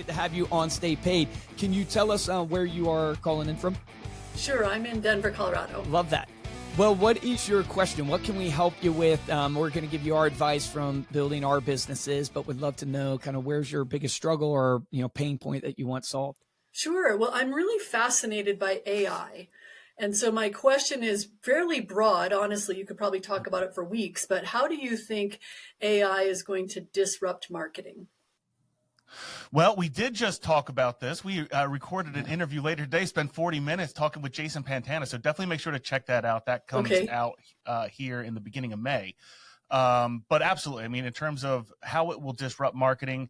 excited to have you on Stay Paid. Can you tell us where you are calling in from? Sure, I'm in Denver, Colorado. Love that. Well, what is your question? What can we help you with? We're going to give you our advice from building our businesses, but would love to know kind of where's your biggest struggle or, pain point that you want solved. Sure. Well, I'm really fascinated by AI. And so my question is fairly broad. Honestly, you could probably talk about it for weeks, but how do you think AI is going to disrupt marketing? Well, we did just talk about this. We recorded an interview later today, spent 40 minutes talking with Jason Pantana. So definitely make sure to check that out. That comes out here in the beginning of May. But absolutely, I mean, in terms of how it will disrupt marketing,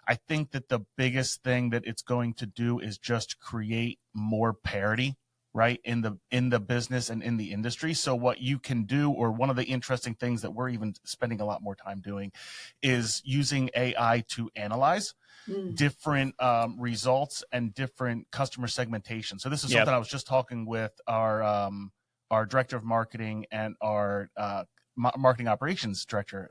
I think that the biggest thing that it's going to do is just create more parity, right, in the business and in the industry. So what you can do, or one of the interesting things that we're even spending a lot more time doing, is using AI to analyze different results and different customer segmentation. So this is something I was just talking with our director of marketing and our marketing operations director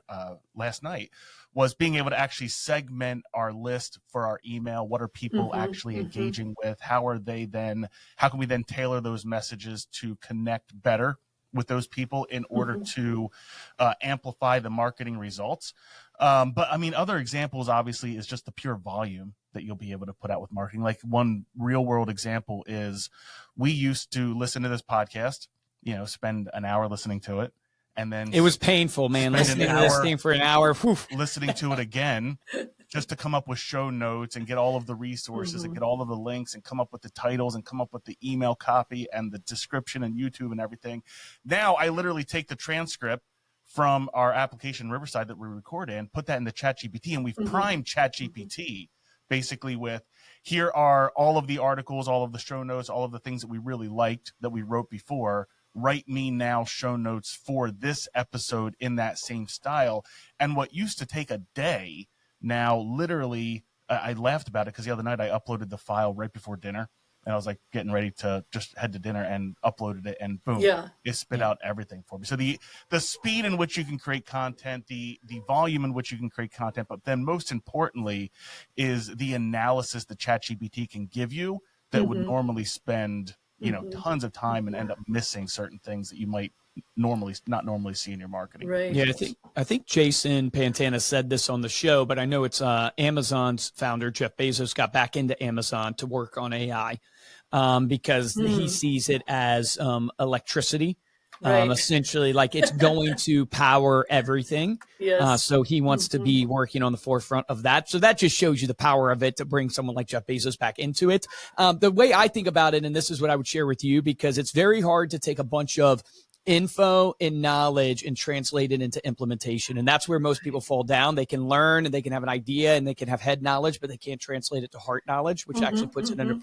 last night, was being able to actually segment our list for our email. What are people actually engaging with? How can we then tailor those messages to connect better with those people in order to amplify the marketing results? But I mean, other examples obviously is just the pure volume that you'll be able to put out with marketing. Like one real world example is we used to listen to this podcast, spend an hour listening to it. And then it was painful, man, listening to this thing for an hour, listening to it again, just to come up with show notes and get all of the resources and get all of the links and come up with the titles and come up with the email copy and the description and YouTube and everything. Now I literally take the transcript from our application Riverside that we record in, put that into ChatGPT, and we've primed ChatGPT basically with, here are all of the articles, all of the show notes, all of the things that we really liked that we wrote before. Write me now show notes for this episode in that same style. And what used to take a day, now literally, I laughed about it because the other night I uploaded the file right before dinner, and I was like getting ready to just head to dinner and uploaded it, and boom, it spit out everything for me. So the speed in which you can create content, the volume in which you can create content, but then most importantly is the analysis that ChatGPT can give you that would normally spend tons of time and end up missing certain things that you might not normally see in your marketing. Right. Yeah, I think Jason Pantana said this on the show, but I know it's Amazon's founder, Jeff Bezos, got back into Amazon to work on AI because he sees it as electricity. Essentially, like it's going to power everything. So he wants to be working on the forefront of that. So that just shows you the power of it to bring someone like Jeff Bezos back into it. The way I think about it, and this is what I would share with you, because it's very hard to take a bunch of info and knowledge and translate it into implementation. And that's where most people fall down. They can learn and they can have an idea and they can have head knowledge, but they can't translate it to heart knowledge, which actually puts it under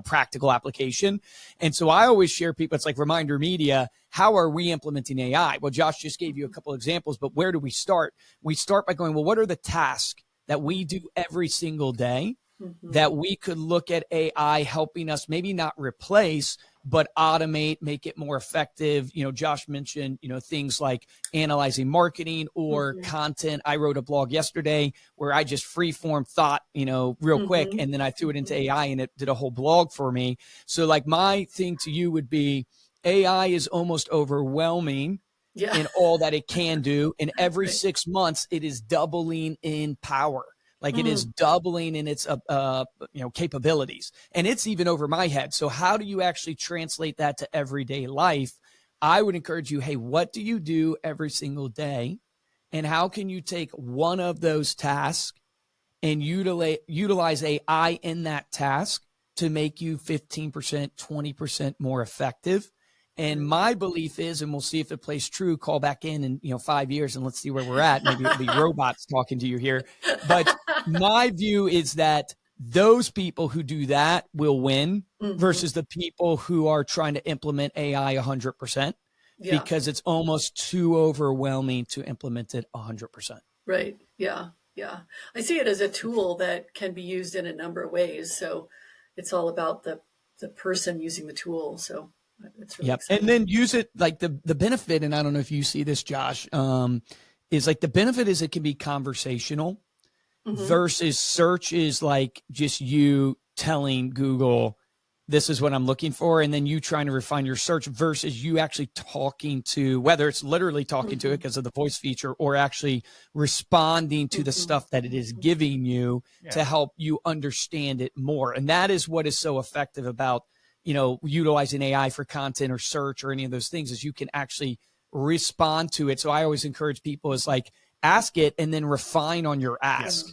practical application. And so I always share people, it's like Reminder Media. How are we implementing AI? Well, Josh just gave you a couple examples, but where do we start? We start by going, well, what are the tasks that we do every single day that we could look at AI helping us maybe not replace, but automate, make it more effective. Josh mentioned, things like analyzing marketing or content. I wrote a blog yesterday where I just free form thought, real quick. And then I threw it into AI and it did a whole blog for me. So like my thing to you would be, AI is almost overwhelming in all that it can do. And every 6 months it is doubling in power. Like it is doubling in its, capabilities, and it's even over my head. So how do you actually translate that to everyday life? I would encourage you, hey, what do you do every single day? And how can you take one of those tasks and utilize AI in that task to make you 15%, 20% more effective? And my belief is, and we'll see if it plays true, call back in 5 years and let's see where we're at. Maybe it'll be robots talking to you here. But my view is that those people who do that will win versus the people who are trying to implement AI 100%, because it's almost too overwhelming to implement it 100%. Right. Yeah. Yeah. I see it as a tool that can be used in a number of ways. So it's all about the person using the tool. So it's really exciting. And then use it like the benefit, and I don't know if you see this, Josh, is like the benefit is it can be conversational. versus search is like just you telling Google, this is what I'm looking for. And then you trying to refine your search versus you actually talking to, whether it's literally talking to it because of the voice feature or actually responding to the stuff that it is giving you to help you understand it more. And that is what is so effective about, you know, utilizing AI for content or search or any of those things, is you can actually respond to it. So I always encourage people is like, ask it and then refine on your ask.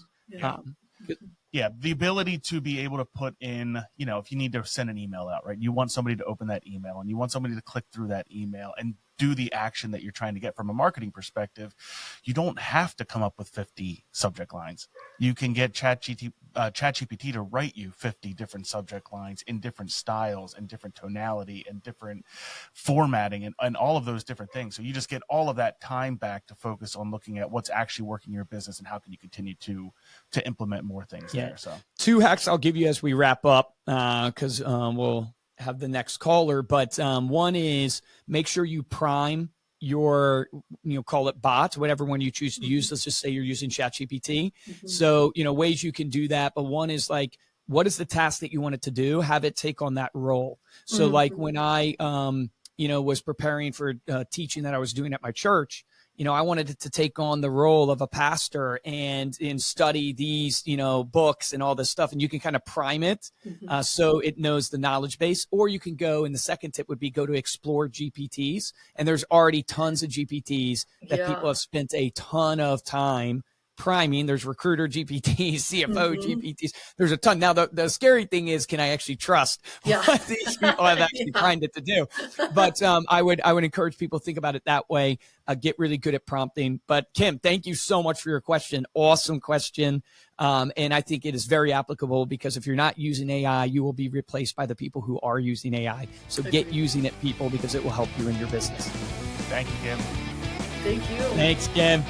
Yeah, the ability to be able to put in, you know, if you need to send an email out, right? You want somebody to open that email and you want somebody to click through that email and do the action that you're trying to get from a marketing perspective. You don't have to come up with 50 subject lines. You can get ChatGPT to write you 50 different subject lines in different styles and different tonality and different formatting and all of those different things. So you just get all of that time back to focus on looking at what's actually working in your business and how can you continue to implement more things there. So 2 hacks I'll give you as we wrap up, because we'll have the next caller. But one is make sure you prime your, you know, call it bots, whatever one you choose to use. Let's just say you're using ChatGPT. So, you know, ways you can do that. But one is like, what is the task that you want it to do? Have it take on that role. So like when I, you know, was preparing for teaching that I was doing at my church, you know, I wanted it to take on the role of a pastor and study these, you know, books and all this stuff. And you can kind of prime it so it knows the knowledge base. Or you can go, and the second tip would be go to explore GPTs. And there's already tons of GPTs that people have spent a ton of time priming. There's recruiter GPTs, CFO GPTs. There's a ton. Now, the scary thing is, can I actually trust what these people have actually primed it to do? But I would encourage people to think about it that way. Get really good at prompting. But Kim, thank you so much for your question. Awesome question. And I think it is very applicable because if you're not using AI, you will be replaced by the people who are using AI. So get using it, people, because it will help you in your business. Thank you, Kim. Thank you. Thanks, Kim.